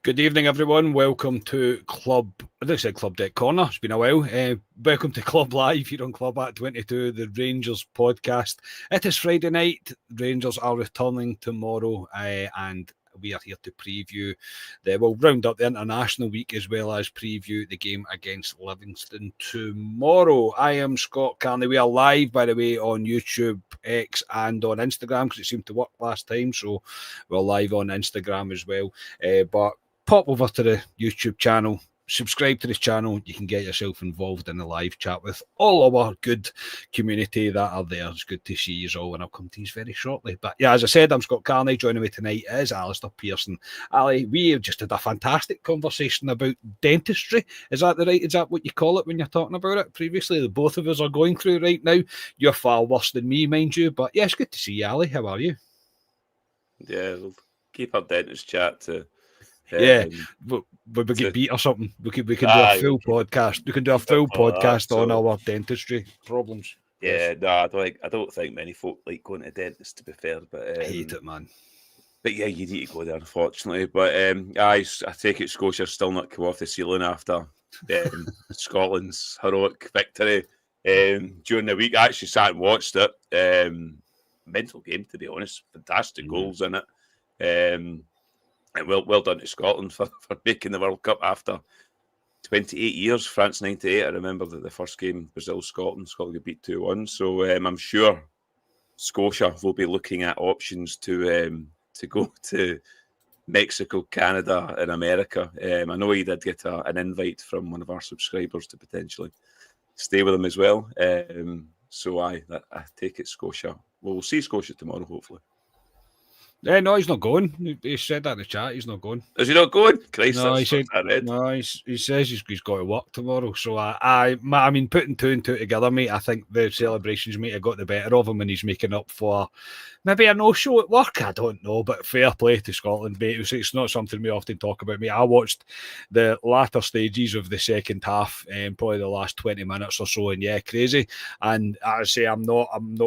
Good evening, everyone. Welcome to Club Deck Corner. It's been a while. Welcome to Club Live here on Club at 22, the Rangers podcast. It is Friday night. Rangers are returning tomorrow, and we are here to preview we'll round up the international week as well as preview the game against Livingston tomorrow. I am Scott Carney. We are live, by the way, on YouTube, X, and on Instagram because it seemed to work last time. So we're live on Instagram as well. But pop over to the YouTube channel, subscribe to this channel. You can get yourself involved in the live chat with all our good community that are there. It's good to see you all, and I'll come to you very shortly. But yeah, as I said, I'm Scott Carney. Joining me tonight is Alistair Pearson. Ali, we have just had a fantastic conversation about dentistry. Is that what you call it when you're talking about it? Previously, the both of us are going through right now. You're far worse than me, mind you. But yeah, it's good to see you, Ali. How are you? Yeah, we'll keep our dentist chat to... Yeah, but we get beat or something. We can do a full podcast. We can do a full podcast on our dentistry problems. Yeah, no, I don't think many folk like going to dentists, to be fair. But I hate it, man. But yeah, you need to go there, unfortunately. But I take it Scotia's still not come off the ceiling after Scotland's heroic victory during the week. I actually sat and watched it. Mental game, to be honest. Fantastic goals in it. And well done to Scotland for making the World Cup after 28 years. France 98. I remember that the first game, Brazil-Scotland, Scotland got beat 2-1. So I'm sure Scotia will be looking at options to go to Mexico, Canada, and America. I know he did get an invite from one of our subscribers to potentially stay with him as well. So I take it Scotia. Well, we'll see Scotia tomorrow, hopefully. Yeah, no, he's not going. He said that in the chat. He's not going. Is he not going? Christ, no, he says he's got to work tomorrow. So I mean, putting two and two together, mate, I think the celebrations might have got the better of him, and he's making up for maybe a no-show at work. I don't know, but fair play to Scotland, mate. It's not something we often talk about, mate. I watched the latter stages of the second half, probably the last 20 minutes or so, and yeah, crazy. And I say I'm not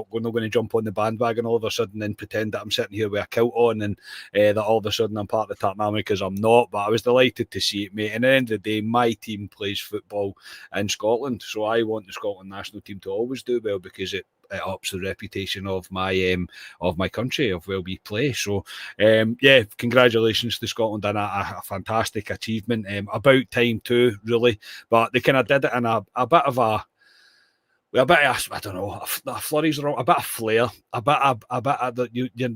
going to jump on the bandwagon all of a sudden and pretend that I'm sitting here with a kilt on and that all of a sudden I'm part of the Tartan Army, because I'm not. But I was delighted to see it, mate. And at the end of the day, my team plays football in Scotland, so I want the Scotland national team to always do well, because it ups the reputation of my country, of where we play. So yeah, congratulations to Scotland on a fantastic achievement. About time too, really. But they kind of did it in a bit of a I don't know, a flurry's wrong, a bit of flair, a bit of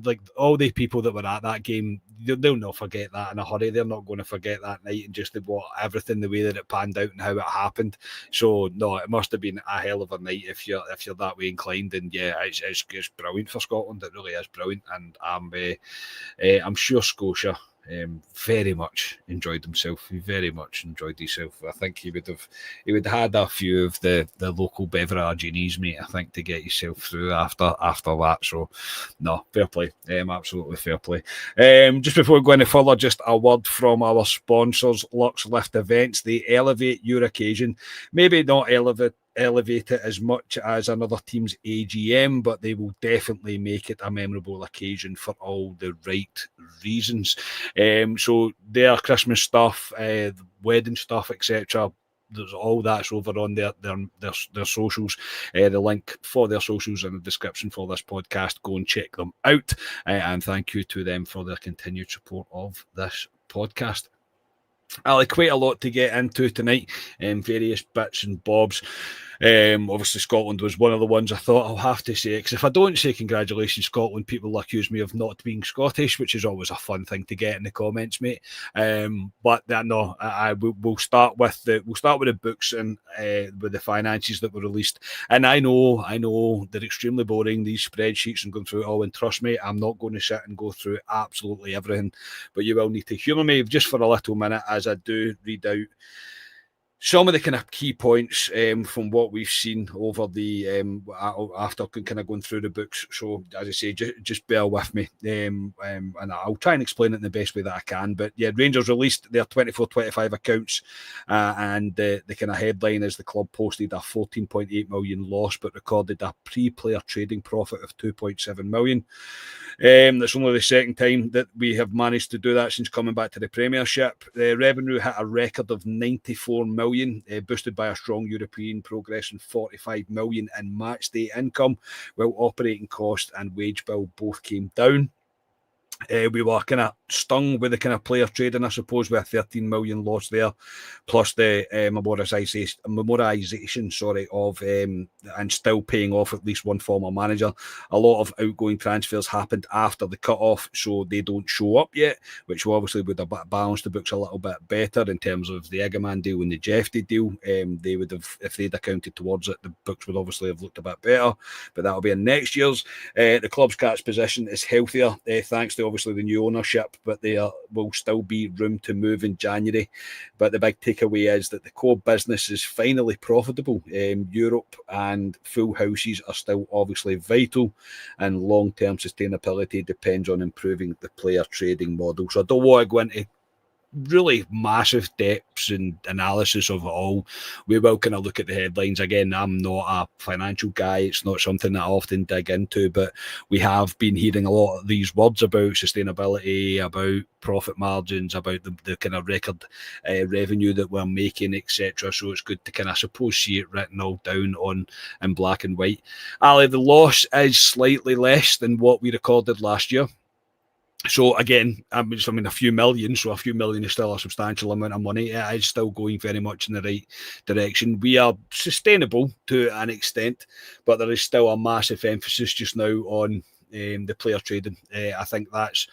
like all the people that were at that game, they'll not forget that in a hurry. They're not going to forget that night and just everything the way that it panned out and how it happened. So no, it must have been a hell of a night if you're that way inclined. And yeah, it's brilliant for Scotland. It really is brilliant, and I'm sure Scotia very much enjoyed himself. He very much enjoyed himself. I think he would have had a few of the local beverages, mate, I think, to get yourself through after that. So no, fair play. Absolutely fair play. Just before we go any further, just a word from our sponsors, Lux Lift Events. They elevate your occasion. Maybe not elevate it as much as another team's AGM, but they will definitely make it a memorable occasion for all the right reasons. So their Christmas stuff, wedding stuff, etc., there's all that's over on their socials. The link for their socials in the description for this podcast. Go and check them out, and thank you to them for their continued support of this podcast. Ali, quite a lot to get into tonight, various bits and bobs. Obviously Scotland was one of the ones I thought I'll have to say, because if I don't say congratulations Scotland, people will accuse me of not being Scottish, which is always a fun thing to get in the comments, mate. But no, we'll start with the books and with the finances that were released. And I know they're extremely boring, these spreadsheets, and going through it all, and trust me, I'm not going to sit and go through absolutely everything, but you will need to humour me just for a little minute as I do read out some of the kind of key points from what we've seen over the after kind of going through the books. So as I say, just bear with me, and I'll try and explain it in the best way that I can. But yeah, Rangers released their 24-25 accounts, and the kind of headline is the club posted a 14.8 million loss, but recorded a pre-player trading profit of 2.7 million. That's only the second time that we have managed to do that since coming back to the Premiership. The revenue hit a record of 94 million, boosted by a strong European progress and 45 million in match day income, while operating cost and wage bill both came down. We were kind of stung with the kind of player trading, I suppose, with a 13 million loss there, plus the memorialisation, of and still paying off at least one former manager. A lot of outgoing transfers happened after the cut-off, so they don't show up yet, which obviously would have balanced the books a little bit better in terms of the Egerman deal and the Jeffy deal. They would have, if they'd accounted towards it, the books would obviously have looked a bit better, but that'll be in next year's. The club's cash position is healthier, thanks to obviously the new ownership, but there will still be room to move in January. But the big takeaway is that the core business is finally profitable. Europe and full houses are still obviously vital, and long-term sustainability depends on improving the player trading model. So I don't want to go into really massive depths and analysis of it all. We will kind of look at the headlines. Again, I'm not a financial guy. It's not something that I often dig into, but we have been hearing a lot of these words about sustainability, about profit margins, about the kind of record revenue that we're making, etc. So it's good to kind of, I suppose, see it written all down in black and white. Ali, the loss is slightly less than what we recorded last year. So again, I mean, a few million. So a few million is still a substantial amount of money. It is still going very much in the right direction. We are sustainable to an extent, but there is still a massive emphasis just now on the player trading. I think that's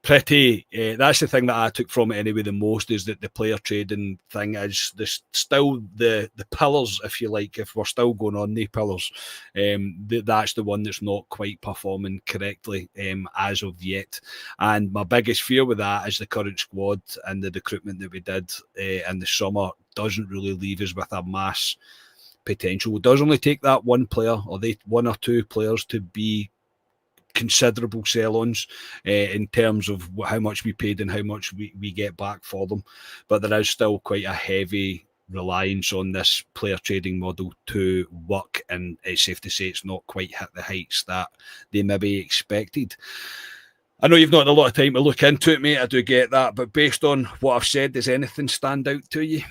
pretty. That's the thing that I took from it anyway. The most is that the player trading thing is still the pillars, if you like. If we're still going on the pillars, that's the one that's not quite performing correctly as of yet. And my biggest fear with that is the current squad and the recruitment that we did in the summer doesn't really leave us with a mass potential. It does only take that one player or one or two players to be considerable sell-ons in terms of how much we paid and how much we get back for them, but there is still quite a heavy reliance on this player trading model to work, and it's safe to say it's not quite hit the heights that they maybe expected. I know you've not had a lot of time to look into it, mate, I do get that, but based on what I've said, does anything stand out to you?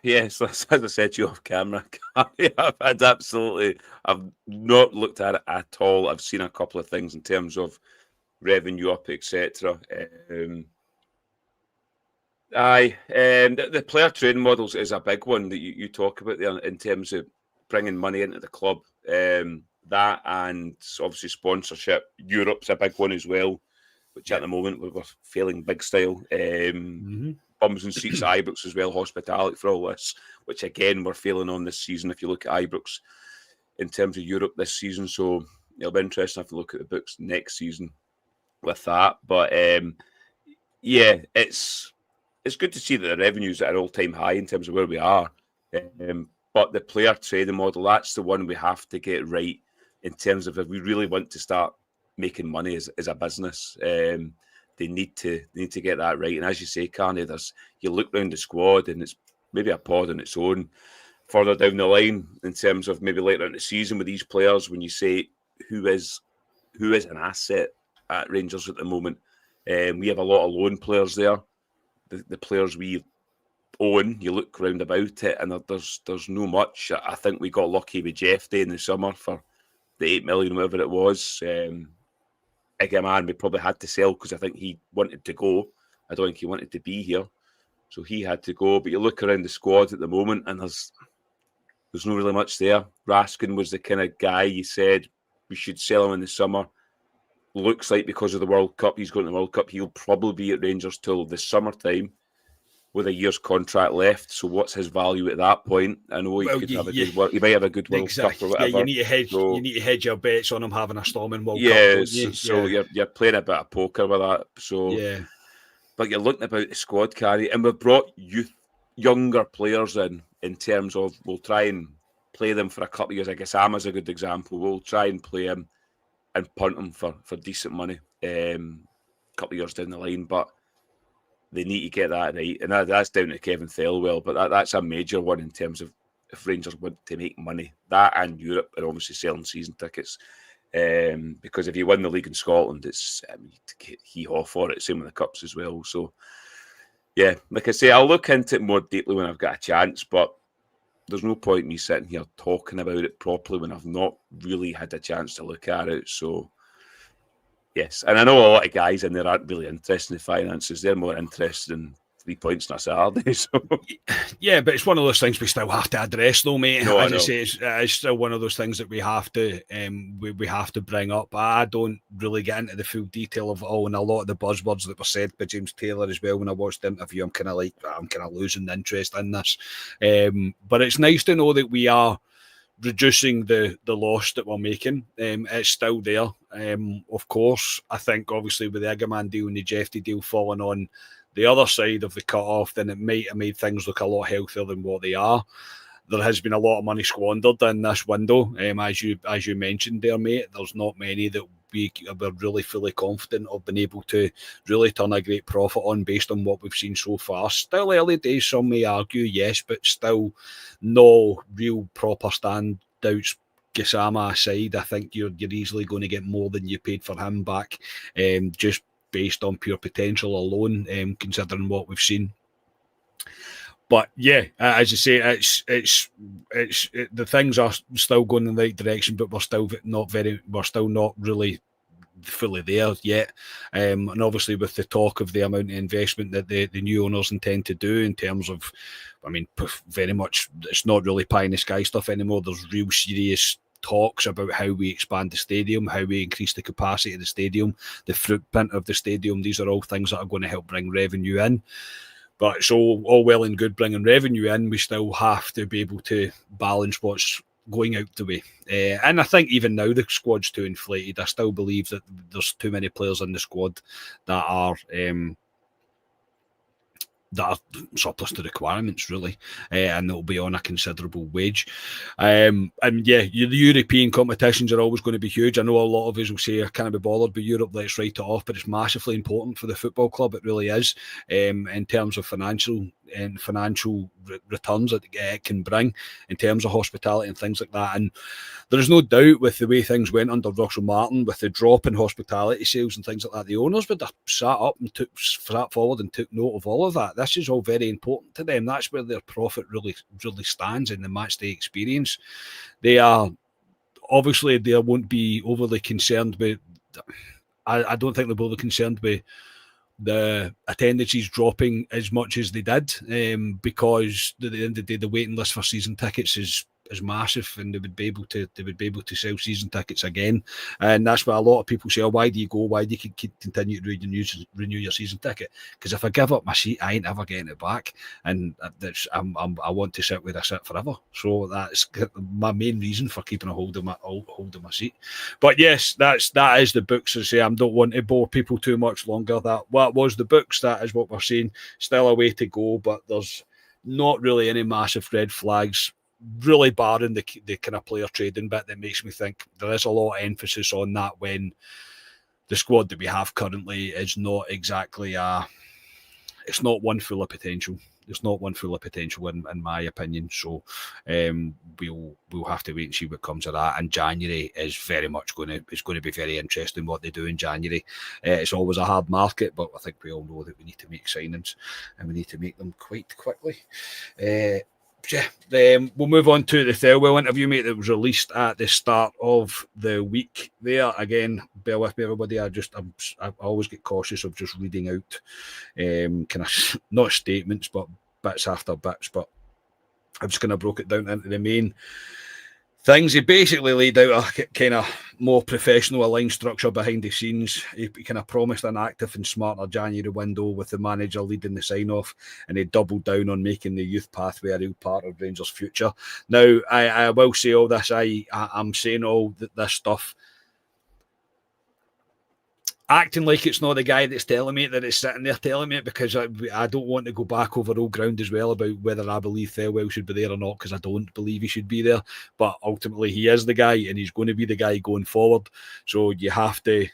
Yes, as I said to you off camera, I've not looked at it at all. I've seen a couple of things in terms of revenue up, etc. The player trading models is a big one that you talk about there in terms of bringing money into the club. That and obviously sponsorship. Europe's a big one as well, which at the moment we're failing big style. Bums and seats at Ibrox as well, hospitality for all this, which again we're failing on this season if you look at Ibrox in terms of Europe this season. So it'll be interesting to look at the books next season with that. But yeah, it's good to see that the revenues are at an all-time high in terms of where we are. But the player trading model, that's the one we have to get right in terms of if we really want to start making money as a business. They need to get that right. And as you say, Carney, you look around the squad and it's maybe a pod on its own further down the line in terms of maybe later in the season with these players when you say who is an asset at Rangers at the moment. We have a lot of loan players there. The players we own, you look round about it and there's no much. I think we got lucky with Jeff Day in the summer for the 8 million, whatever it was. Egerman, we probably had to sell because I think he wanted to go. I don't think he wanted to be here. So he had to go. But you look around the squad at the moment and there's no really much there. Raskin was the kind of guy you said we should sell him in the summer. Looks like because of the World Cup, he's going to the World Cup. He'll probably be at Rangers till the summertime with a year's contract left. So what's his value at that point? I know he might have a good World Cup or whatever. Yeah, you need to hedge your bets on him having a storming World Cup. Yeah, so you're playing a bit of poker with that. So yeah. but you're looking about the squad carry, and we've brought younger players in terms of we'll try and play them for a couple of years. I guess Ama's a good example. We'll try and play him and punt him for decent money a couple of years down the line, but they need to get that right, and that's down to Kevin Thelwell, but that's a major one in terms of if Rangers want to make money. That and Europe are obviously selling season tickets, because if you win the league in Scotland, it's hee-haw for it, same with the Cups as well. So, yeah, like I say, I'll look into it more deeply when I've got a chance, but there's no point in me sitting here talking about it properly when I've not really had a chance to look at it. So, yes, and I know a lot of guys in there aren't really interested in the finances. They're more interested in 3 points on a Saturday. So. Yeah, but it's one of those things we still have to address, though, mate. No, as I say, it's still one of those things that we have to we have to bring up. I don't really get into the full detail of it all, and a lot of the buzzwords that were said by James Taylor as well when I watched the interview, I'm kind of losing interest in this. But it's nice to know that we are reducing the loss that we're making. It's still there. Of course, I think obviously with the Egerman deal and the Jeffy deal falling on the other side of the cut-off, then it might have made things look a lot healthier than what they are. There has been a lot of money squandered in this window, as you mentioned there, mate. There's not many that we're really fully confident of being able to really turn a great profit on based on what we've seen so far. Still early days, some may argue, yes, but still no real proper standouts. Gassama aside, I think you're easily going to get more than you paid for him back, just based on pure potential alone, considering what we've seen. But yeah, as you say, it's the things are still going in the right direction, but we're still not really fully there yet. And obviously with the talk of the amount of investment that the new owners intend to do in terms of, I mean, very much, it's not really pie in the sky stuff anymore. There's real serious talks about how we expand the stadium, how we increase the capacity of the stadium, the footprint of the stadium. These are all things that are going to help bring revenue in. But it's all well and good bringing revenue in. We still have to be able to balance what's going out the way. And I think even now the squad's too inflated. I still believe that there's too many players in the squad that are surplus to requirements, really, and they'll be on a considerable wage. And yeah, the European competitions are always going to be huge. I know a lot of us will say I can't be bothered with Europe, let's write it off, but it's massively important for the football club. It really is, in terms of financial returns that it can bring, in terms of hospitality and things like that. And there is no doubt with the way things went under Russell Martin, with the drop in hospitality sales and things like that, the owners would have sat forward and took note of all of that. This is all very important to them. That's where their profit really stands in the match day experience. They won't be overly concerned with. I don't think they'll be overly concerned with the attendances dropping as much as they did, because at the end of the day, the waiting list for season tickets is massive, and they would be able to sell season tickets again. And that's why a lot of people say, oh, why do you go? Why do you continue to renew your season ticket? Because if I give up my seat, I ain't ever getting it back, and I want to sit where I sit forever. So that's my main reason for keeping a hold of my seat. But yes, that is the books. I say, I don't want to bore people too much longer. That was the books. That is what we're saying. Still a way to go, but there's not really any massive red flags, really barring the kind of player trading bit that makes me think there is a lot of emphasis on that when the squad that we have currently is not exactly it's not one full of potential. It's not one full of potential in my opinion. So we'll have to wait and see what comes of that. And January is very much going to be very interesting what they do in January. It's always a hard market, but I think we all know that we need to make signings and we need to make them quite quickly. We'll move on to the Thelwell interview, mate, that was released at the start of the week there. Again, bear with me, everybody. I always get cautious of just reading out kind of not statements, but bits after bits. But I'm just going to broke it down into the main things. He basically laid out a kind of more professional aligned structure behind the scenes. He kind of promised an active and smarter January window with the manager leading the sign-off, and he doubled down on making the youth pathway a real part of Rangers' future. Now, I will say all this. I'm saying all this stuff acting like it's not the guy that's telling me that it's sitting there telling me it, because I don't want to go back over old ground as well about whether I believe Thelwell should be there or not, because I don't believe he should be there. But ultimately, he is the guy, and he's going to be the guy going forward. So you have to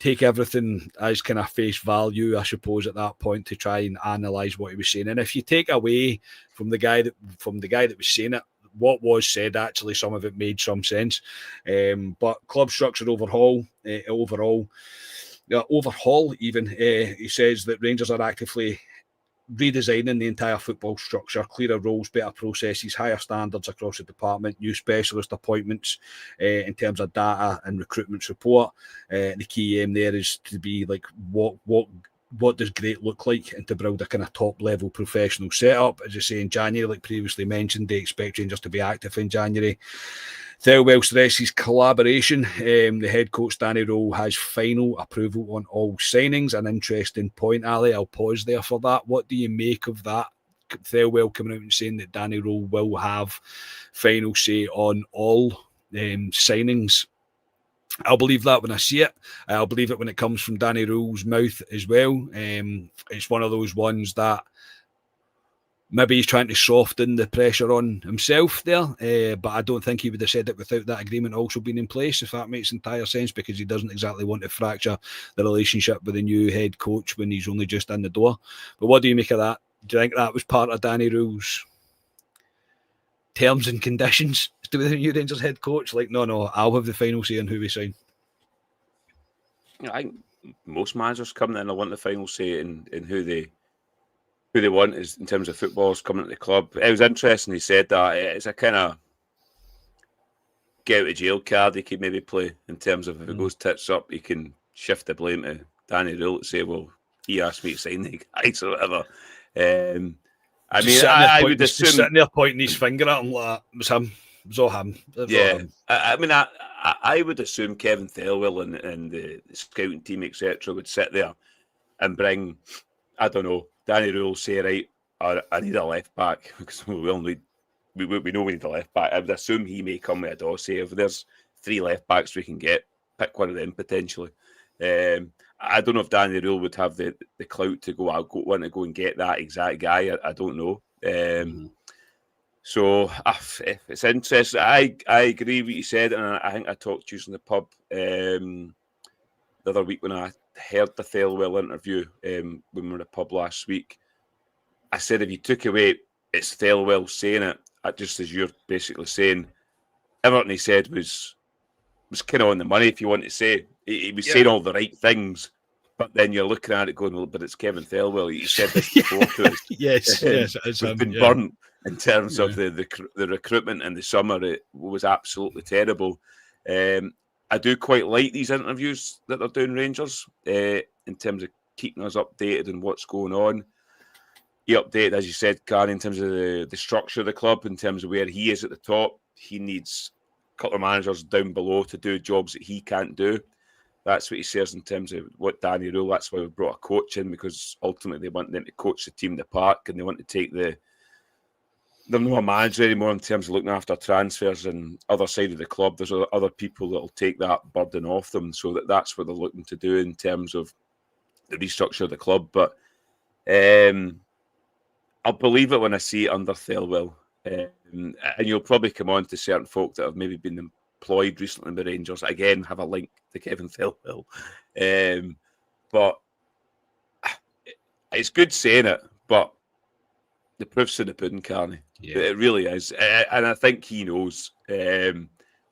take everything as kind of face value, I suppose, at that point, to try and analyse what he was saying. And if you take away from the guy that was saying it, what was said, actually, some of it made some sense. But club structure overhaul, even, he says that Rangers are actively redesigning the entire football structure, clearer roles, better processes, higher standards across the department, new specialist appointments in terms of data and recruitment support. The key aim there is to be like, what does great look like, and to build a kind of top level professional setup. As I say, in January, like previously mentioned, they expect Rangers to be active in January. Thelwell stresses collaboration. The head coach, Danny Rowe, has final approval on all signings. An interesting point, Ali. I'll pause there for that. What do you make of that? Thelwell coming out and saying that Danny Rowe will have final say on all signings. I'll believe that when I see it. I'll believe it when it comes from Danny Rowe's mouth as well. It's one of those ones that maybe he's trying to soften the pressure on himself there, but I don't think he would have said it without that agreement also being in place, if that makes entire sense, because he doesn't exactly want to fracture the relationship with the new head coach when he's only just in the door. But what do you make of that? Do you think that was part of Danny Rowe's terms and conditions to be the new Rangers head coach? Like, no, I'll have the final say on who we sign. I think most managers coming in, I want the final say in who they want is in terms of footballers coming to the club. It was interesting he said that. It's a kind of get out of jail card he could maybe play, in terms of if it goes tits up, he can shift the blame to Danny Rule to say, well, he asked me to sign the guys or whatever. I mean, I would assume sitting there pointing his finger at him like it was him. It was all him. Yeah, I mean, I would assume Kevin Thelwell and the scouting team, etc., would sit there and bring, I don't know, Danny Rule say, right, I need a left back, because we know we need a left back. I would assume he may come with a dossier. If there's 3 left backs we can get, pick one of them potentially. I don't know if Danny Rule would have the clout to go and get that exact guy. I don't know. So if it's interesting. I agree with what you said, and I think I talked to you in the pub the other week when I heard the Thelwell interview when we were in the pub last week. I said if you took away it's Thelwell saying it, just as you're basically saying, everything he said was kind of on the money, if you want to say. He was saying all the right things, but then you're looking at it going, well, but it's Kevin Thelwell. He said this before to us. yes, it's we've been burnt in terms of the recruitment in the summer. It was absolutely terrible. I do quite like these interviews that they're doing, Rangers, in terms of keeping us updated on what's going on. He updated, as you said, Karen, in terms of the structure of the club, in terms of where he is at the top. He needs a couple of managers down below to do jobs that he can't do. That's what he says in terms of what Danny Rule. That's why we brought a coach in, because ultimately they want them to coach the team in the park, and they want to take they're not a manager anymore in terms of looking after transfers and other side of the club. There's other people that will take that burden off them. So that's what they're looking to do in terms of the restructure of the club. But I'll believe it when I see it under Thelwell. And you'll probably come on to certain folk that have maybe been employed recently by Rangers. Again, have a link to Kevin Thelwell. But it's good saying it, but the proof's in the pudding, Carney. Yeah. It really is. And I think he knows.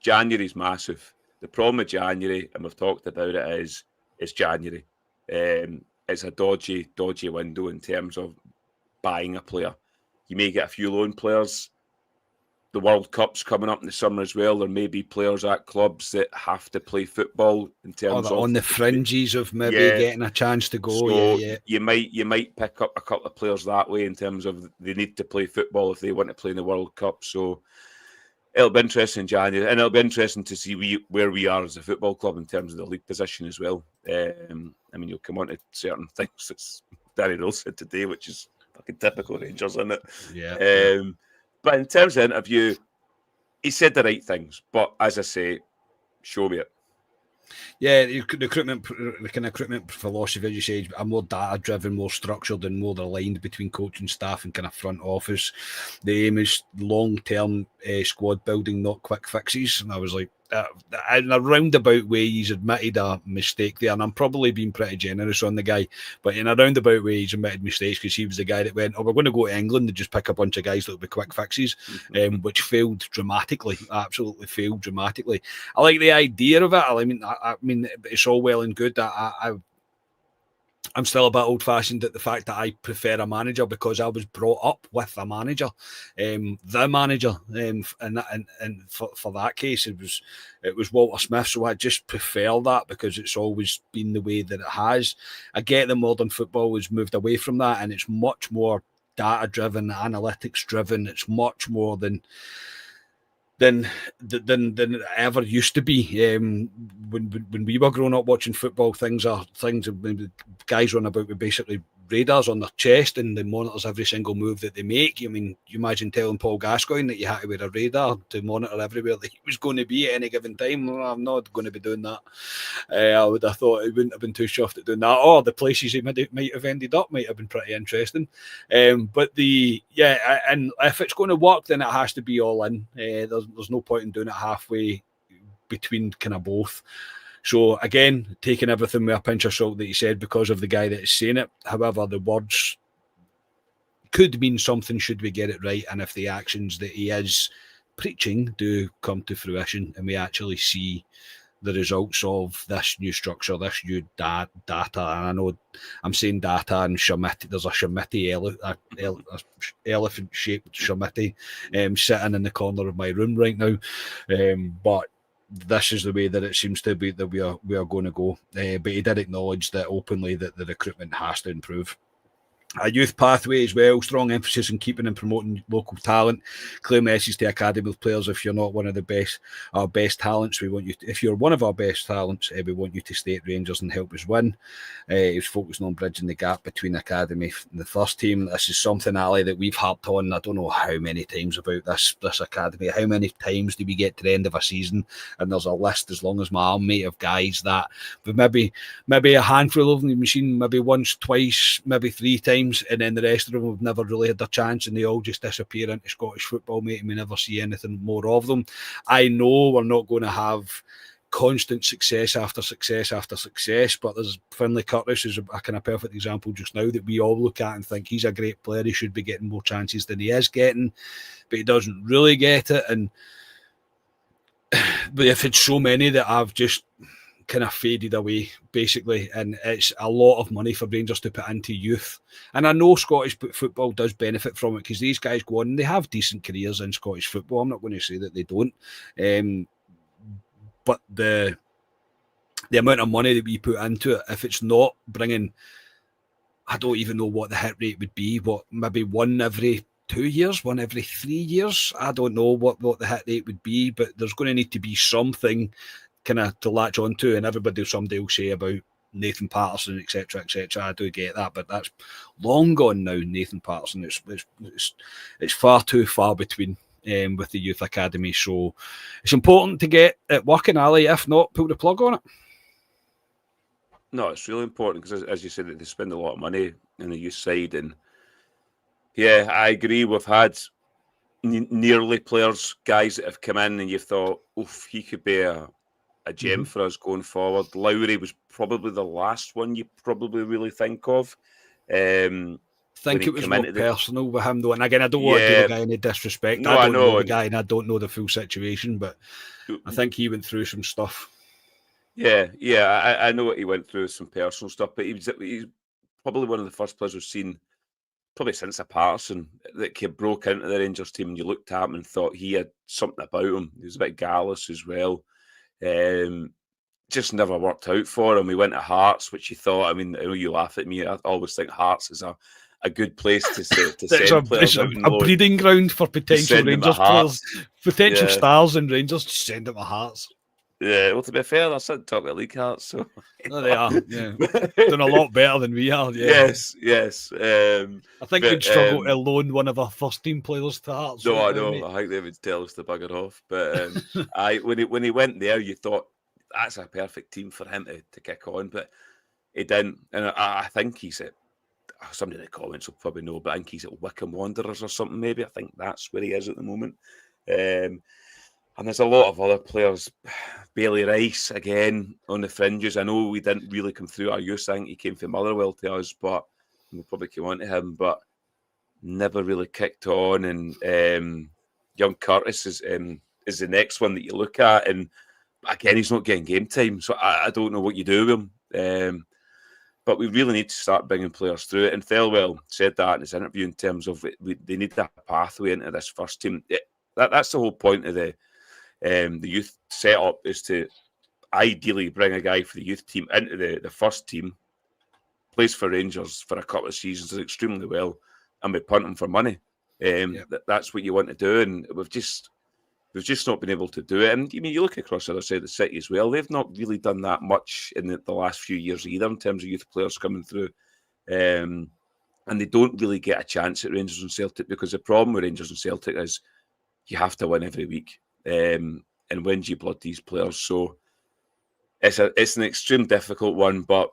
January's massive. The problem with January, and we've talked about it, is it's January. It's a dodgy window in terms of buying a player. You may get a few loan players. The World Cup's coming up in the summer as well. There may be players at clubs that have to play football in terms of on the fringes of maybe getting a chance to go. So you might pick up a couple of players that way in terms of they need to play football if they want to play in the World Cup. So it'll be interesting in January, and it'll be interesting to see where we are as a football club in terms of the league position as well. I mean, you'll come on to certain things that Danny Rule said today, which is fucking typical Rangers, isn't it? Yeah. But in terms of interview, he said the right things. But as I say, show me it. Yeah, the kind of recruitment philosophy, as you say, are more data-driven, more structured, and more aligned between coaching staff and kind of front office. The aim is long-term squad building, not quick fixes. And I was like, in a roundabout way, he's admitted a mistake there, and I'm probably being pretty generous on the guy, but in a roundabout way, he's admitted mistakes because he was the guy that went, "Oh, we're going to go to England and just pick a bunch of guys that will be quick fixes," which failed dramatically, absolutely failed dramatically. I like the idea of it. I mean, it's all well and good. I'm still a bit old-fashioned at the fact that I prefer a manager because I was brought up with a manager, the manager, and for that case, it was Walter Smith. So I just prefer that because it's always been the way that it has. I get that modern football has moved away from that, and it's much more data-driven, analytics-driven. It's much more than it ever used to be. When we were growing up watching football, guys run about with basically radars on their chest and the monitors every single move that they make. I mean, you imagine telling Paul Gascoigne that you had to wear a radar to monitor everywhere that he was going to be at any given time. Well, I'm not going to be doing that. I would have thought he wouldn't have been too chuffed at doing that. Or the places he might have ended up might have been pretty interesting. And if it's going to work, then it has to be all in. There's no point in doing it halfway between kind of both. So again, taking everything with a pinch of salt that he said because of the guy that is saying it. However, the words could mean something should we get it right, and if the actions that he is preaching do come to fruition, and we actually see the results of this new structure, this new data. And I know I'm saying data and Shamiti. There's a Shamiti elephant-shaped Shamiti sitting in the corner of my room right now, but this is the way that it seems to be that we are going to go. But he did acknowledge that openly that the recruitment has to improve. A youth pathway as well, strong emphasis on keeping and promoting local talent. Clear message to academy players: if you're not one of our best talents, we want you to, if you're one of our best talents, we want you to stay at Rangers and help us win. He's focusing on bridging the gap between academy and the first team. This is something, Ali, that we've harped on I don't know how many times about this academy. How many times do we get to the end of a season and there's a list as long as my arm, mate, of guys that but maybe a handful of them we've seen maybe once, twice, maybe three times, and then the rest of them have never really had their chance, and they all just disappear into Scottish football, mate, and we never see anything more of them. I know we're not going to have constant success after success after success, but there's Finlay Curtis is a kind of perfect example just now that we all look at and think he's a great player, he should be getting more chances than he is getting, but he doesn't really get it. And but if it's so many that I've just kind of faded away, basically, and it's a lot of money for Rangers to put into youth. And I know Scottish football does benefit from it because these guys go on and they have decent careers in Scottish football. I'm not going to say that they don't, but the amount of money that we put into it, if it's not bringing, I don't even know what the hit rate would be. What, maybe one every 2 years, one every 3 years? I don't know what the hit rate would be, but there's going to need to be something kind of to latch onto, and someday will say about Nathan Patterson, etc., etc. I do get that, but that's long gone now. Nathan Patterson, it's far too far between with the youth academy, so it's important to get it working, Ali. If not, pull the plug on it. No, it's really important because, as you said, they spend a lot of money on the youth side, and yeah, I agree. We've had nearly players, guys that have come in, and you thought, "Oof, he could be a gem for us going forward." Lowry was probably the last one you probably really think of. I think it was more personal with him, though. And again, I don't want to do the guy any disrespect. No, I don't know the guy, and I don't know the full situation, but I think he went through some stuff. Yeah, I know what he went through, some personal stuff, but he's probably one of the first players we've seen, probably since a Patterson, that broke into the Rangers team, and you looked at him and thought he had something about him. He was a bit gallus as well. Just never worked out for him. We went to Hearts, which you thought, I mean, I know you laugh at me, I always think Hearts is a good place to send players out. A breeding ground for potential Rangers players, potential stars in Rangers, to send them to Hearts. Yeah, well, to be fair, they're sitting top of the league, Hearts, so no, they are. Yeah, doing a lot better than we are. Yeah. Yes. I think we'd struggle to loan one of our first team players to Hearts. No, I know. I think they would tell us to bugger off. But when he went there, you thought that's a perfect team for him to kick on, but he didn't. And I think he's at, somebody in the comments will probably know, but I think he's at Wycombe Wanderers or something, maybe. I think that's where he is at the moment. And there's a lot of other players. Bailey Rice, again, on the fringes. I know we didn't really come through our youth. I think he came from Motherwell to us, but we'll probably come on to him, but never really kicked on. And young Curtis is the next one that you look at. And again, he's not getting game time, so I don't know what you do with him. But we really need to start bringing players through it. And Thelwell said that in his interview in terms of they need that pathway into this first team. That's the whole point of the youth setup, is to ideally bring a guy for the youth team into the first team, plays for Rangers for a couple of seasons, does extremely well, and we punt him for money. That's what you want to do, and we've just not been able to do it. And I mean, you look across the other side of the city as well, they've not really done that much in the last few years either in terms of youth players coming through. And they don't really get a chance at Rangers and Celtic, because the problem with Rangers and Celtic is you have to win every week. And when do you blood these players? So it's an extreme difficult one, but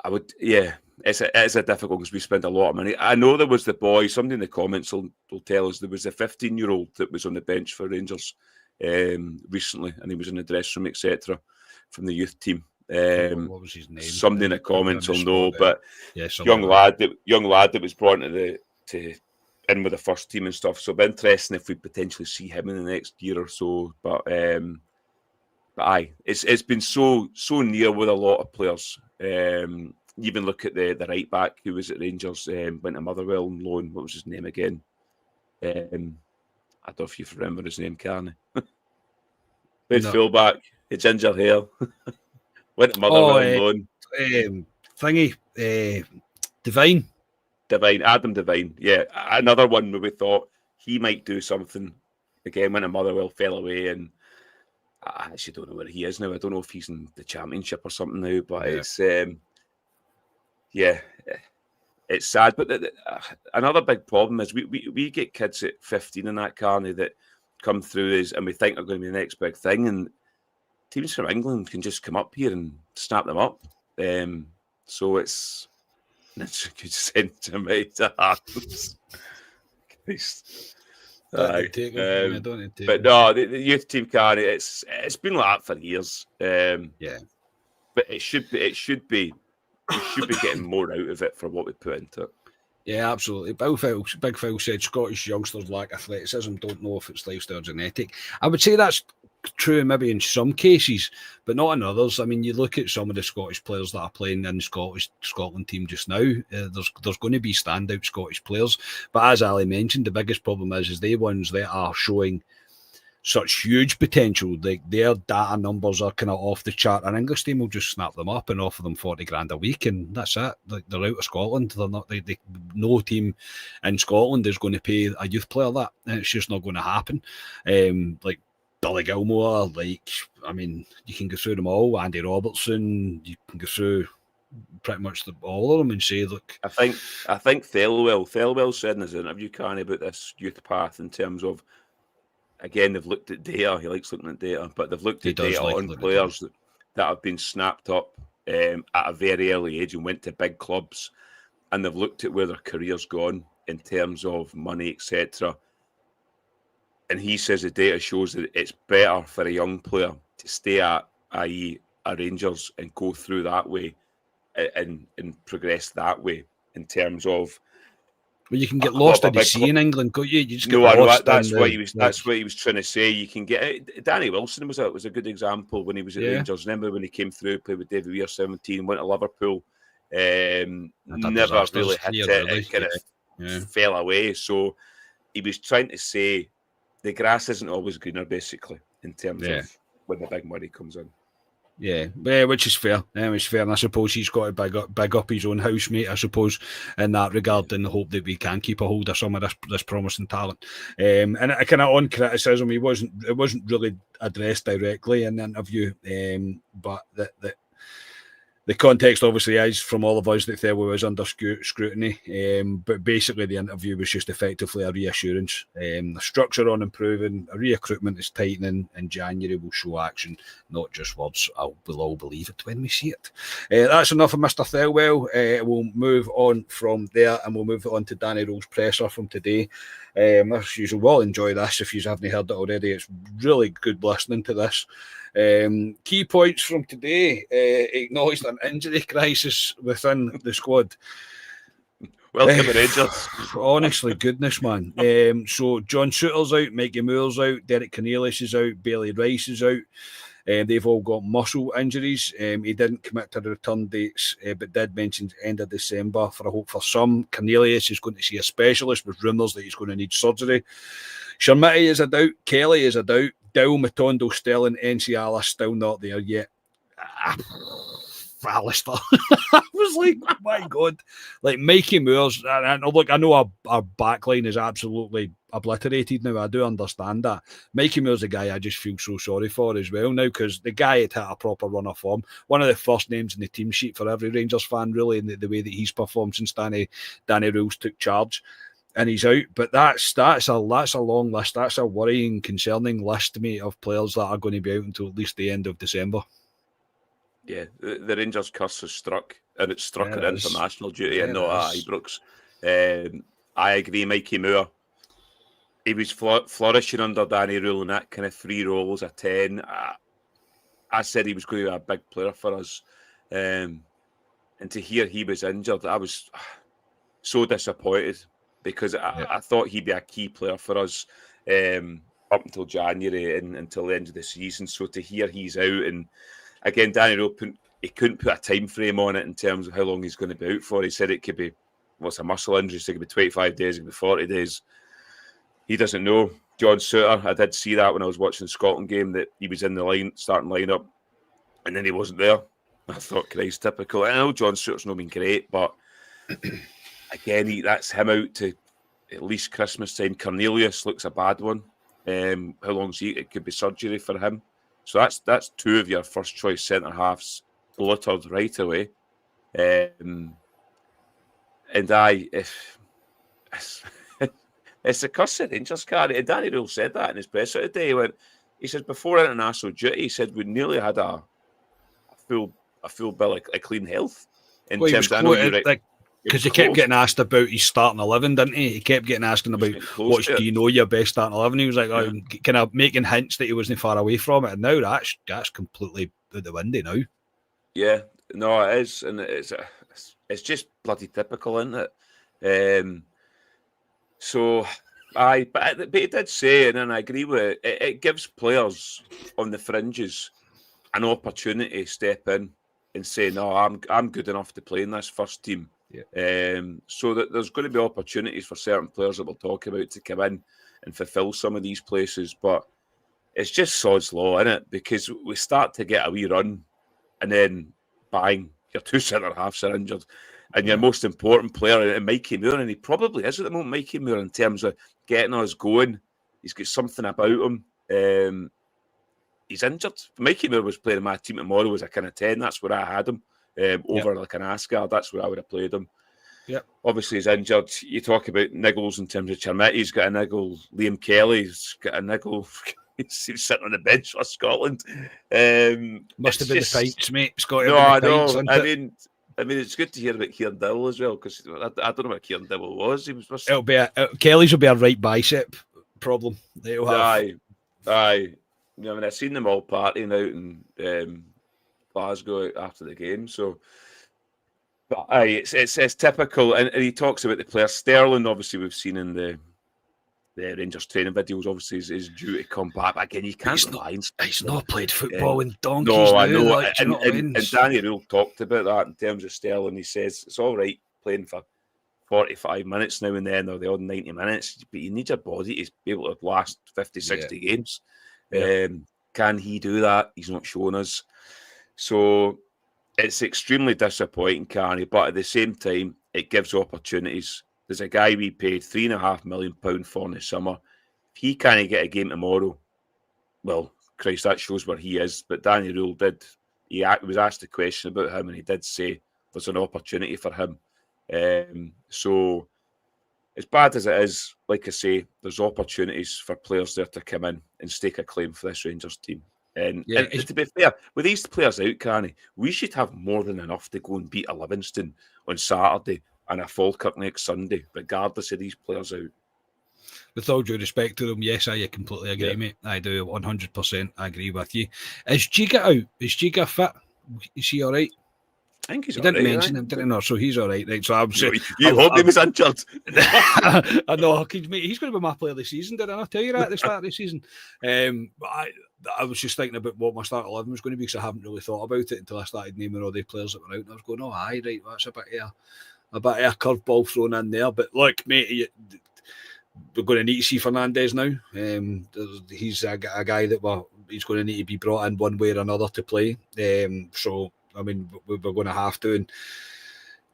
it's a difficult, because we spent a lot of money. I know there was the boy, somebody in the comments will tell us, there was a 15-year-old that was on the bench for Rangers recently, and he was in the dressing room, etc., from the youth team. What was his name? Somebody in the comments will know, but yeah, young lad that was brought into in with the first team and stuff. So it'll be interesting if we potentially see him in the next year or so. But aye, it's been so near with a lot of players. Even look at the right back who was at Rangers, went to Motherwell on loan. What was his name again? I don't know if you remember his name, Carney. Played fullback, had ginger hair. Went to Motherwell on loan. Devine, Adam Devine. Yeah, another one where we thought he might do something. Again, went to Motherwell, fell away, and I actually don't know where he is now. I don't know if he's in the Championship or something now, but it's sad. But another big problem is we get kids at 15 in that, Carney, that come through and we think are going to be the next big thing, and teams from England can just come up here and snap them up. So it's a good sentiment to Hearts. But no, the youth team, Carney, it's been like that for years. But it should be getting more out of it for what we put into it. Yeah, absolutely. Big Phil said Scottish youngsters lack athleticism. Don't know if it's lifestyle or genetic. I would say that's true maybe in some cases, but not in others. I mean, you look at some of the Scottish players that are playing in the Scotland team just now. There's going to be standout Scottish players, but as Ali mentioned, the biggest problem is they ones that are showing such huge potential. Like their data numbers are kind of off the chart. An English team will just snap them up and offer them 40 grand a week, and that's it. Like they're out of Scotland. They're not. No team in Scotland is going to pay a youth player that. It's just not going to happen. Like Billy Gilmore. I mean, you can go through them all. Andy Robertson. You can go through pretty much all of them and say, look. I think Thelwell said in his interview, Carney, about this youth path in terms of. Again, they've looked at data. He likes looking at data, but they've looked at data on players that have been snapped up at a very early age and went to big clubs, and they've looked at where their career's gone in terms of money, etc. And he says the data shows that it's better for a young player to stay at, i.e., a Rangers, and go through that way and progress that way in terms of. Well, you can get lost in the sea in England, can't you? You just get lost. That's what he was trying to say. You can get Danny Wilson was a good example when he was at Rangers. Remember when he came through, played with David Weir 17, went to Liverpool, never really hit it, kind of fell away. So he was trying to say the grass isn't always greener, basically, in terms of when the big money comes in. Yeah, which is fair. It's fair, and I suppose he's got to big up his own housemate, I suppose, in that regard, in the hope that we can keep a hold of some of this promising talent. And kind of on criticism, it wasn't really addressed directly in the interview, but that The context obviously is from all of us that Thelwell was under scrutiny, but basically the interview was just effectively a reassurance. The structure on improving, a recruitment is tightening, in January will show action, not just words. We'll all believe it when we see it. That's enough of Mr. Thelwell. We'll move on from there, and we'll move on to Danny Rowe's presser from today. As usual, we'll enjoy this if you haven't heard it already. It's really good listening to this. Key points from today: acknowledged an injury crisis within the squad. Welcome, Rangers. Honestly, goodness, man. So John Souttar's out, Mikey Moore's out, Derek Cornelius is out, Bailey Rice is out. They've all got muscle injuries. He didn't commit to the return dates, but did mention end of December for a hope for some. Cornelius is going to see a specialist with rumours that he's going to need surgery. Shermitty is a doubt. Kelly is a doubt. Dow, Matondo, Sterling, NCR still not there yet. Alistair. I was like, my God. Like Mikey Moore's, and look, I know our back line is absolutely obliterated now. I do understand that. Mikey Moore's a guy I just feel so sorry for as well now, because the guy had hit a proper run of form. One of the first names in the team sheet for every Rangers fan, really, in the way that he's performed since Danny Rowles took charge. And he's out, but that's a long list. That's a worrying, concerning list to me of players that are going to be out until at least the end of December. Yeah, the Rangers curse has struck, and it's struck at international duty and not at Ibrox. I agree, Mikey Moore. He was flourishing under Danny Rule in that kind of 3 roles, a 10. I said he was going to be a big player for us, and to hear he was injured, I was so disappointed. Because I thought he'd be a key player for us up until January and until the end of the season. So to hear he's out, and again, Danny Rowe, he couldn't put a time frame on it in terms of how long he's going to be out for. He said it could be, a muscle injury, so it could be 25 days, it could be 40 days. He doesn't know. John Souttar, I did see that when I was watching the Scotland game, that he was in the starting lineup, and then he wasn't there. I thought, Christ, typical. I know John Souttar's not been great, but again, that's him out to at least Christmas time. Cornelius looks a bad one. How long's he? It could be surgery for him. So that's 2 of your first choice centre halves bluttered right away. It's a curse of Rangers, Carrie. Danny Rule said that in his presser today. He said before international duty, he said we nearly had a full bill of clean health. In terms, I know you're right. Because he kept getting asked about his starting 11, didn't he? He kept getting asked about do you know your best starting 11? He was like, kind of making hints that he wasn't far away from it. And now that's completely out the window now. Yeah, no, it is, and it's just bloody typical, isn't it? But he did say, and I agree with it. It gives players on the fringes an opportunity to step in and say, no, I'm good enough to play in this first team. Yeah. So that there's going to be opportunities for certain players that we'll talk about to come in and fulfil some of these places, but it's just sod's law, isn't it? Because we start to get a wee run, and then bang, your 2 centre halves are injured, and your most important player, and Mikey Moore, and he probably is at the moment, Mikey Moore, in terms of getting us going. He's got something about him. He's injured. Mikey Moore was playing in my team tomorrow as a kind of 10. That's where I had him. Over like an Asgard, that's where I would have played him. Yeah, obviously he's injured. You talk about niggles in terms of Chermitty's got a niggle. Liam Kelly's got a niggle. He's sitting on the bench for Scotland. Must have been the pints, mate. Scotty. No, I know. I mean, it's good to hear about Kieran Dibble as well, because I don't know what Kieran Dibble was. He was. Kelly's will be a right bicep problem. They'll have. Aye. I mean, I've seen them all partying out in Glasgow after the game, so but it's typical, and he talks about the players. Sterling, obviously, we've seen in the Rangers training videos, obviously is due to come back. Again, you can't he's not played football in donkeys. No, now, I know. Like, and Danny Rule talked about that in terms of Sterling. He says it's all right playing for 45 minutes now and then, or the odd 90 minutes, but you need your body to be able to last 50, 60 games. Yeah. Can he do that? He's not shown us. So it's extremely disappointing, Carney, but at the same time, it gives opportunities. There's a guy we paid £3.5 million for in the summer. If he can't get a game tomorrow, well, Christ, that shows where he is. But Danny Rule did he was asked a question about him, and he did say there's an opportunity for him. So as bad as it is, like I say, there's opportunities for players there to come in and stake a claim for this Rangers team. And to be fair, with these players out, Carney, we should have more than enough to go and beat a Livingston on Saturday and a Falkirk next Sunday, regardless of these players out. With all due respect to them, yes, I completely agree, mate. I do 100%. I agree with you. Is Giga out? Is Giga fit? Is he all right? I think he's he all right. Didn't mention him, didn't he? No, so he's all right. So I'm saying, you hope he was injured. I know, mate, he's going to be my player of the season, didn't I tell you that at the start of the season? But I was just thinking about what my start 11 was going to be, because I haven't really thought about it until I started naming all the players that were out. And I was going, oh, aye, right, that's a bit of a curveball thrown in there. But look, mate, we're going to need to see Fernandes now. He's a guy that he's going to need to be brought in one way or another to play. So, I mean, we're going to have to, and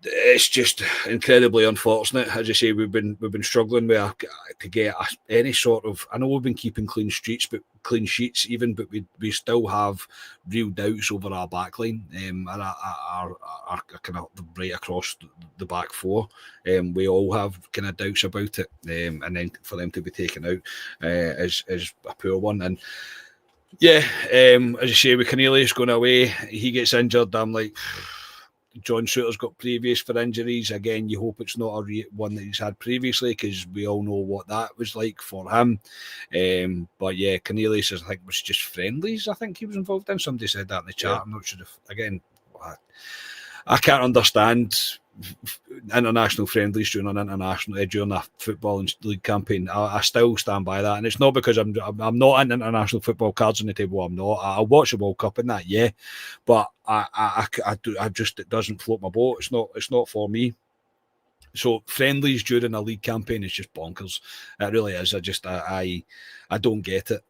it's just incredibly unfortunate. As I say, we've been struggling with to get any sort of. I know we've been keeping clean sheets, but we still have real doubts over our backline, and our kind of right across the back four. We all have kind of doubts about it, and then for them to be taken out is a poor one. And yeah, as you say, with Cornelius going away, he gets injured. I'm like, John Shooter's got previous for injuries. Again, you hope it's not one that he's had previously, because we all know what that was like for him. But yeah, Cornelius, I think, was just friendlies. I think he was involved in. Somebody said that in the chat. Yeah. I'm not sure if, again, I can't understand international friendlies during a football and league campaign. I still stand by that, and it's not because I'm not in international football, cards on the table. I'm not. I watch the World Cup and that, yeah, but I just, it doesn't float my boat. It's not for me. So friendlies during a league campaign is just bonkers. It really is. I don't get it.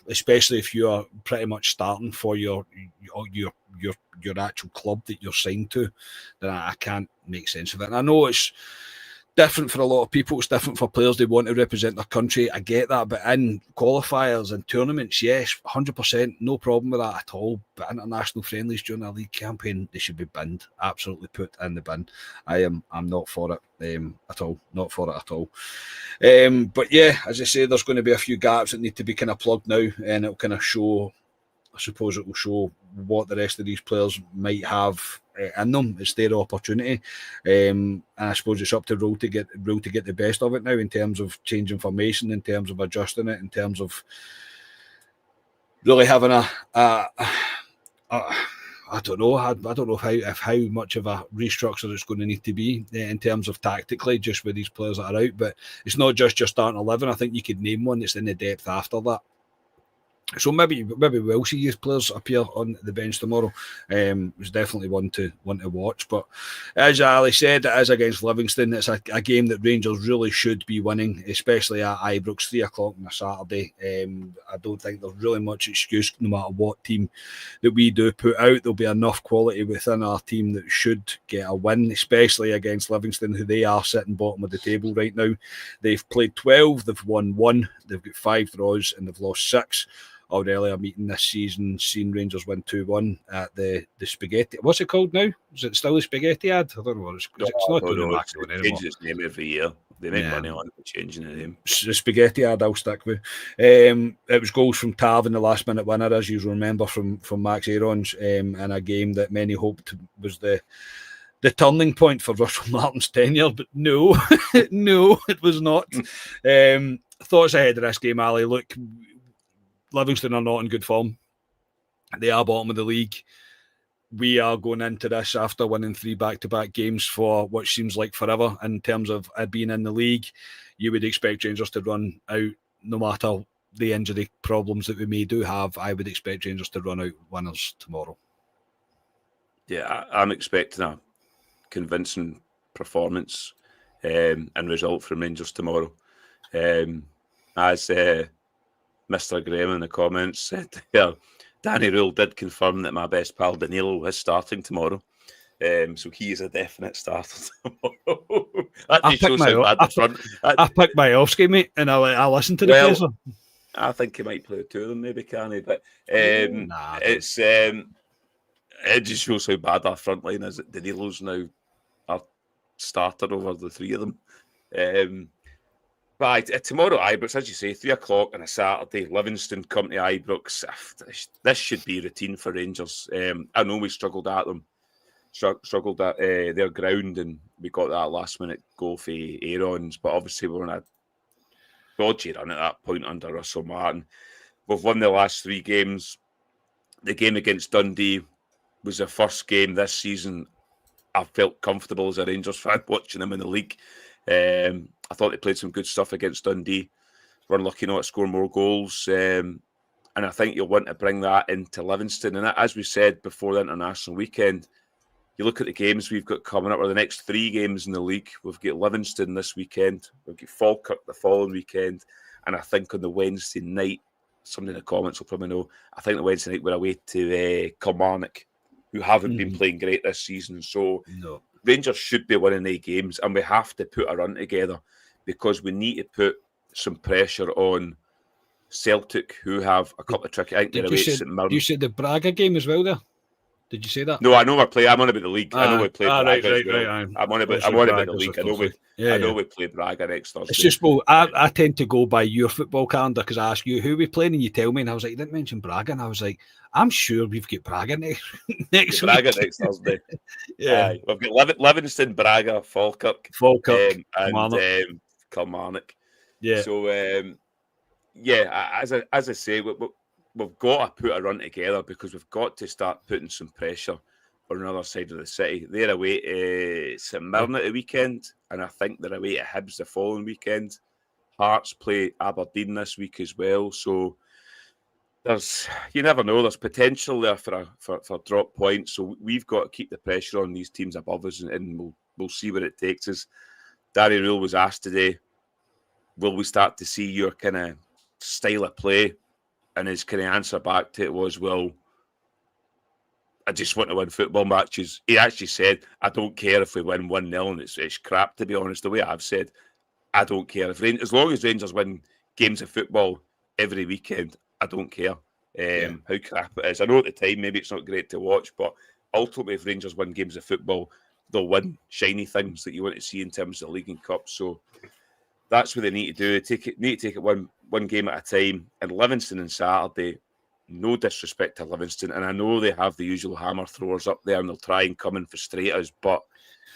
Especially if you are pretty much starting for your actual club that you're signed to, then I can't make sense of it. And I know it's different for a lot of people. It's different for players. They want to represent their country. I get that. But in qualifiers and tournaments, yes, 100%, no problem with that at all. But international friendlies during a league campaign, they should be binned. Absolutely put in the bin. I'm not for it at all. Not for it at all. But yeah, as I say, there's going to be a few gaps that need to be kind of plugged now, and it'll kind of show. I suppose it will show what the rest of these players might have in them. It's their opportunity, and I suppose it's up to Rowe to get the best of it now, in terms of changing formation, in terms of adjusting it, in terms of really having I don't know. I don't know how much of a restructure it's going to need to be in terms of tactically, just with these players that are out. But it's not just your starting 11. I think you could name one that's in the depth after that. So maybe we'll see youth players appear on the bench tomorrow. It's definitely one to watch. But as Ali said, it is against Livingston. It's a game that Rangers really should be winning, especially at Ibrox, 3:00 on a Saturday. I don't think there's really much excuse, no matter what team that we do put out. There'll be enough quality within our team that should get a win, especially against Livingston, who they are sitting bottom of the table right now. They've played 12, they've won 1, they've got 5 draws, and they've lost 6. Already a meeting this season seen Rangers win 2-1 at the Spaghetti. What's it called now? Is it still the Spaghetti ad? I don't know. It's not doing the Macron anymore. Changes its name every year. They make money on it, changing the name. The Spaghetti ad I'll stick with. It was goals from Tav in the last minute winner, as you remember, from Max Aarons, in a game that many hoped was the turning point for Russell Martin's tenure, but no, no, it was not. Thoughts ahead of this game, Ali? Look, Livingston are not in good form. They are bottom of the league. We are going into this after winning 3 back-to-back games for what seems like forever in terms of being in the league. You would expect Rangers to run out, no matter the injury problems that we may do have. I would expect Rangers to run out winners tomorrow. Yeah, I'm expecting a convincing performance and result from Rangers tomorrow. As Mr. Graham in the comments said, Danny Rule did confirm that my best pal Danilo is starting tomorrow. So he is a definite starter tomorrow. I picked my Ofsky, mate, and I listened to the presser. I think he might play the two of them, maybe, can he? But Nah, it just shows how bad our front line is. Danilo's now our starter over the three of them. But tomorrow, Ibrox, as you say, 3 o'clock on a Saturday, Livingston come to Ibrox. This should be routine for Rangers. I know we struggled at them, struggled at their ground, and we got that last-minute goal for Aaron's, but obviously we're on a dodgy run at that point under Russell Martin. We've won the last 3 games. The game against Dundee was the first game this season I felt comfortable as a Rangers fan watching them in the league. I thought they played some good stuff against Dundee. We're unlucky not to score more goals. And I think you'll want to bring that into Livingston. And as we said before the international weekend, you look at the games we've got coming up, or the next 3 games in the league. We've got Livingston this weekend. We've got Falkirk the following weekend. And I think on the Wednesday night, somebody in the comments will probably know, I think the Wednesday night we're away to Kilmarnock, who haven't been playing great this season. So Rangers should be winning 8 games, and we have to put a run together because we need to put some pressure on Celtic, who have a couple of tricky. I think they're away at St Mirren. You said the Braga game as well there? Did you say that? No, I know we're playing. I'm on about the league. I know we played Braga right, as well. Right, I'm on about the league. I know we play Braga next Thursday. It's just, well, I tend to go by your football calendar because I ask you who we playing and you tell me, and I was like, you didn't mention Braga, and I was like, I'm sure we've got Braga next week. Braga next Thursday. Yeah, we've got Livingston, Braga, Falkirk, and Kilmarnock. Yeah. So as I say, we've got to put a run together because we've got to start putting some pressure on another side of the city. They're away to St Mirren at the weekend, and I think they're away to Hibs the following weekend. Hearts play Aberdeen this week as well. So you never know. There's potential there for drop points. So we've got to keep the pressure on these teams above us, and we'll see where it takes us. Danny Rule was asked today, will we start to see your kind of style of play? And his kind of answer back to it was, well, I just want to win football matches. He actually said, I don't care if we win 1-0, and it's crap, to be honest. The way I've said, I don't care. As long as Rangers win games of football every weekend, I don't care how crap it is. I know at the time maybe it's not great to watch, but ultimately if Rangers win games of football, they'll win shiny things that you want to see in terms of the league and cup. So that's what they need to do. They need to take it one game at a time. And Livingston on Saturday, no disrespect to Livingston, and I know they have the usual hammer throwers up there and they'll try and come and frustrate us, but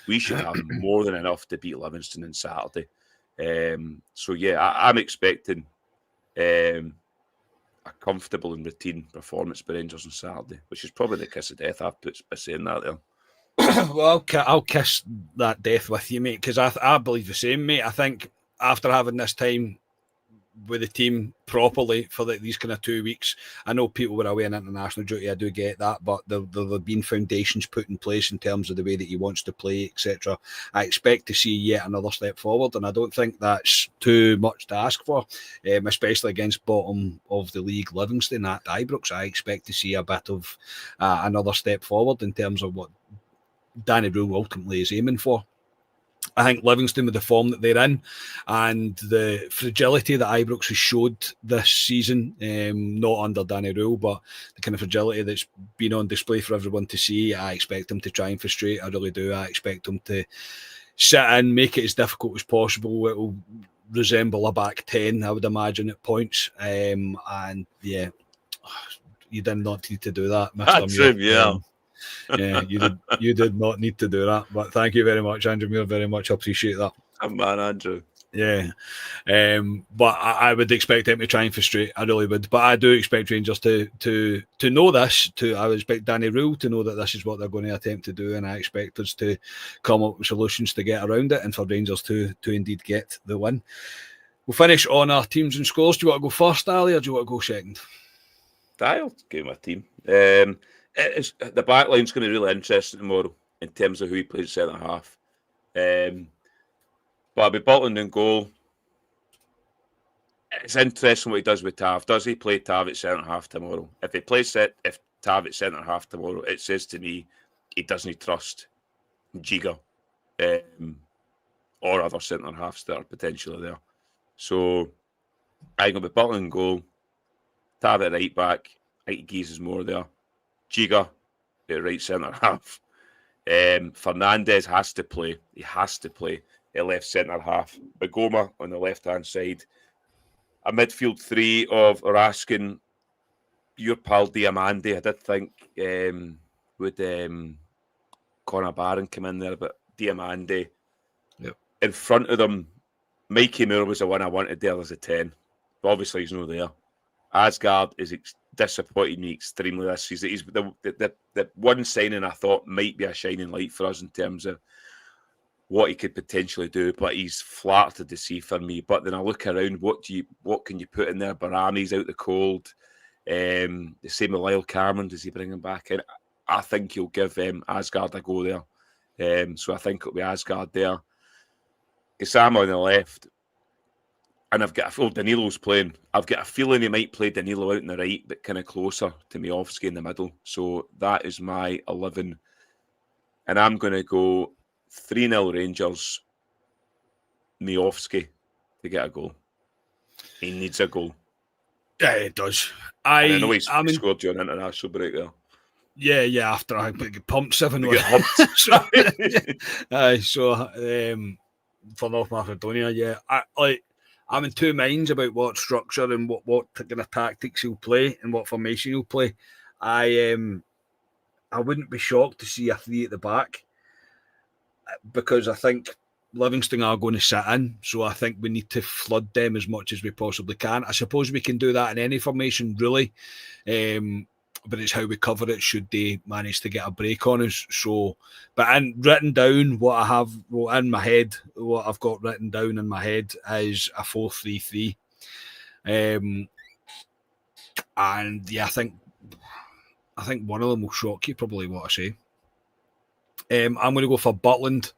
we should have more than enough to beat Livingston on Saturday. So yeah, I'm expecting a comfortable and routine performance by Rangers on Saturday, which is probably the kiss of death I've put by saying that there. Well, I'll kiss that death with you, mate, because I believe the same, mate. I think after having this time with the team properly for these kind of 2 weeks, I know people were away on international duty, I do get that, but there have been foundations put in place in terms of the way that he wants to play, etc. I expect to see yet another step forward, and I don't think that's too much to ask for, especially against bottom of the league Livingston at Ibrox. I expect to see a bit of another step forward in terms of what Danny Rule ultimately is aiming for. I think Livingston, with the form that they're in and the fragility that Ibrox has showed this season, not under Danny Rule, but the kind of fragility that's been on display for everyone to see, I expect them to try and frustrate. I really do. I expect them to sit in, make it as difficult as possible. It will resemble a back 10, I would imagine, at points. And yeah, you did not need to do that, Mr. That's Muir. him, yeah. Yeah, you did not need to do that, but thank you very much, Andrew Muir. Very much appreciate that. Oh, man, Andrew. Yeah, but I would expect them to try and frustrate. I really would, but I do expect Rangers to know this. I would expect Danny Rule to know that this is what they're going to attempt to do, and I expect us to come up with solutions to get around it, and for Rangers to indeed get the win. We'll finish on our teams and scores. Do you want to go first, Ali, or do you want to go second? I'll give my team. The back line's going to be really interesting tomorrow in terms of who he plays centre half. But I'll be Butland in goal. It's interesting what he does with Tav. Does he play Tav at centre half tomorrow? If he plays Tav at centre half tomorrow, it says to me he doesn't trust Giga or other centre halves that are potentially there. So I'm going to be Butland in goal. Tab at right back. I think Geese is more there. Giga at right centre half. Fernandez has to play. He has to play at left centre half. Bagoma on the left hand side. A midfield three of Raskin, your pal Diamande. I did think would Conor Barron come in there, but Diamande. Yep. In front of them, Mikey Moore was the one I wanted there as a 10. But obviously he's not there. Asgard is disappointed me extremely this season. He's the one signing I thought might be a shining light for us in terms of what he could potentially do, but he's flattered to see for me. But then I look around, what can you put in there? Barami's out the cold. The same with Lyle Cameron, does he bring him back in? I think he'll give Asgard a go there. So I think it'll be Asgard there. Gisama on the left. And I've got Danilo's playing. I've got a feeling he might play Danilo out on the right, but kind of closer to Miovski in the middle. So that is my 11. And I'm going to go 3-0 Rangers, Miovski to get a goal. He needs a goal. Yeah, it does. I know he scored during international break there. Yeah, after I get pumped 7-1. For North Macedonia, yeah. I'm in two minds about what structure and what kind of tactics he'll play and what formation he'll play. I wouldn't be shocked to see a 3 at the back because I think Livingston are going to sit in, so I think we need to flood them as much as we possibly can. I suppose we can do that in any formation, really, but it's how we cover it should they manage to get a break on us. So, but written down what I have in my head, what I've got written down in my head is a 4-3-3. And yeah, I think one of them will shock you, probably what I say. I'm going to go for Butland.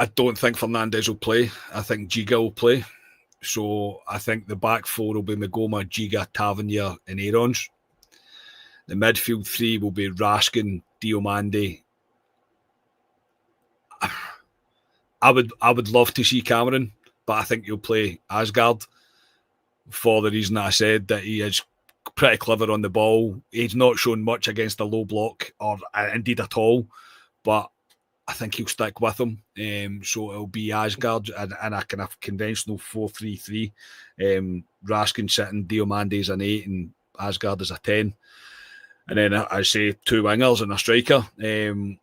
I don't think Fernandez will play. I think Giga will play. So I think the back four will be Magoma, Giga, Tavernier and Aarons. The midfield three will be Raskin, Diomande. I would love to see Cameron, but I think he'll play Asgard for the reason that I said, that he is pretty clever on the ball. He's not shown much against a low block or indeed at all, but I think he'll stick with him. So it'll be Asgard and a kind of conventional 4-3-3. Raskin sitting, Diomande is an 8 and Asgard is a 10. And then I say 2 wingers and a striker. And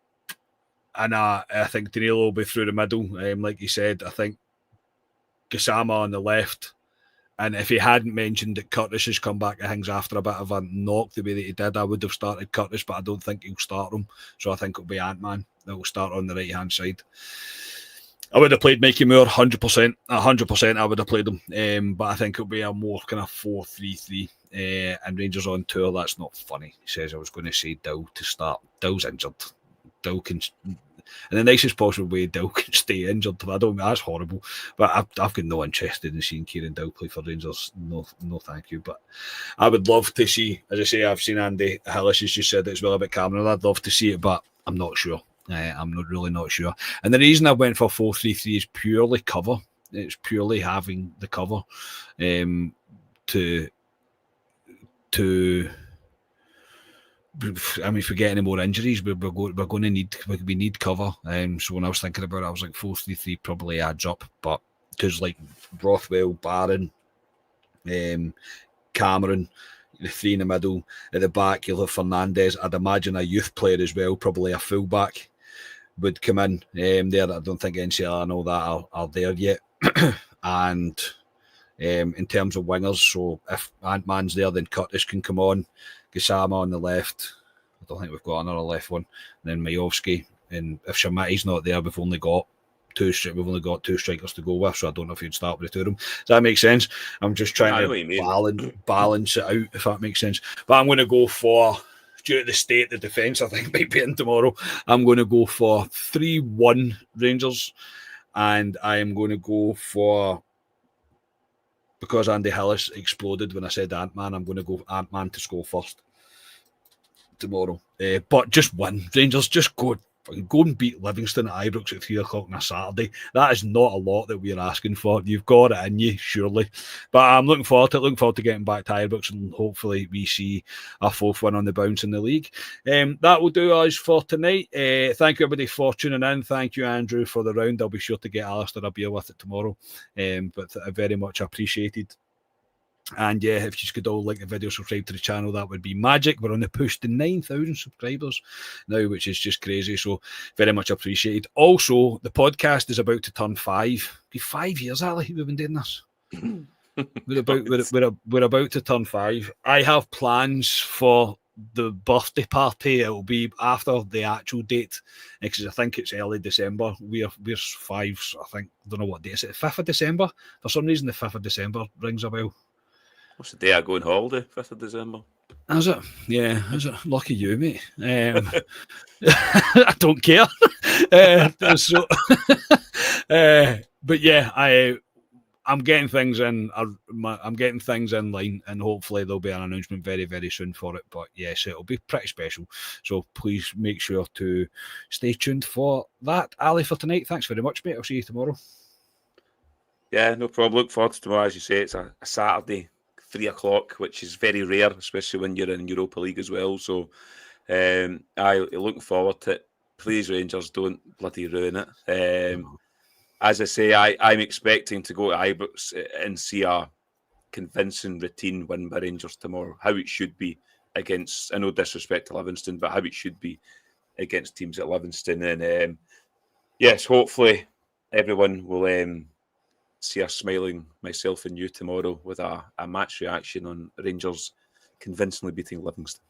I think Danilo will be through the middle. Like you said, I think Gisama on the left. And if he hadn't mentioned that Curtis has come back to things after a bit of a knock the way that he did, I would have started Curtis, but I don't think he'll start him. So I think it'll be Ant-Man that will start on the right-hand side. I would have played Mikey Moore 100%. 100% I would have played him. But I think it'll be a more kind of 4-3-3. And Rangers on tour, that's not funny. He says I was going to say Dow to start. Dow's injured. Dow can... In the nicest possible way, Dow can stay injured. I don't. That's horrible. But I've got no interest in seeing Kieran Dow play for Rangers. No, thank you. But I would love to see. As I say, I've seen Andy Hillis has just said it as well about Cameron. I'd love to see it, but I'm not sure. I'm really not sure. And the reason I went for 4-3-3 is purely cover. It's purely having the cover to. I mean, if we get any more injuries, we're going to need cover. So when I was thinking about it, I was like 4-3-3 probably adds up, but because like Rothwell, Barron, Cameron, the 3 in the middle, at the back you'll have Fernandez. I'd imagine a youth player as well, probably a fullback would come in there. I don't think NCL and all that are there yet. And in terms of wingers, so if Ant-Man's there, then Curtis can come on. Gisama on the left. I don't think we've got another left one. And then Majovski. And if Shamati's not there, we've only got two strikers to go with. So I don't know if you'd start with the 2 of them. Does that make sense? I'm just trying to balance it out, if that makes sense. But I'm going to go for, due to the state the defence I think might be in tomorrow, I'm going to go for 3-1 Rangers. And I am going to go for, because Andy Hillis exploded when I said Ant-Man, I'm going to go Ant-Man to score first tomorrow. But just win. Rangers, just go go and beat Livingston at Ibrox at 3 o'clock on a Saturday. That is not a lot that we're asking for. You've got it in you, surely. But I'm looking forward to it. Looking forward to getting back to Ibrox, and hopefully we see a 4th win on the bounce in the league. That will do us for tonight. Thank you, everybody, for tuning in. Thank you, Andrew, for the round. I'll be sure to get Alistair a beer with it tomorrow. But very much appreciated. And yeah, if you could all like the video, subscribe to the channel, that would be magic. We're on the push to 9,000 subscribers now, which is just crazy. So very much appreciated. Also, the podcast is about to turn 5. 5 years, Ali, we've been doing this. we're about to turn 5. I have plans for the birthday party. It'll be after the actual date, because I think it's early December. We're 5. I think, I don't know what day is it. 5th of December. For some reason, the 5th of December rings a bell. What's the day I go on holiday? 5th of December. Is it? Yeah, is it? Lucky you, mate. I don't care. But yeah, I'm getting things in. I'm getting things in line, and hopefully there'll be an announcement very, very soon for it. But yes, it'll be pretty special. So please make sure to stay tuned for that. Ali, for tonight, thanks very much, mate. I'll see you tomorrow. Yeah, no problem. Look forward to tomorrow. As you say, it's a Saturday. 3 o'clock, which is very rare, especially when you're in Europa League as well. So I'm looking forward to it. Please, Rangers, don't bloody ruin it. As I say, I'm expecting to go to Ibrox and see a convincing routine win by Rangers tomorrow. How it should be against, I no disrespect to Livingston, but how it should be against teams at Livingston. And yes, hopefully everyone will see us smiling, myself and you, tomorrow with a match reaction on Rangers convincingly beating Livingston.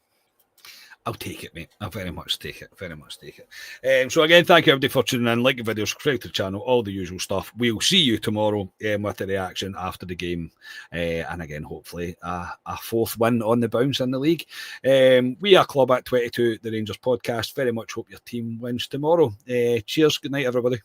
I'll take it, mate. I'll very much take it. Very much take it. So again, thank you everybody for tuning in. Like the video, subscribe to the channel, all the usual stuff. We'll see you tomorrow with the reaction after the game. And again, hopefully a 4th win on the bounce in the league. We are Club at 22, the Rangers podcast. Very much hope your team wins tomorrow. Cheers. Good night, everybody.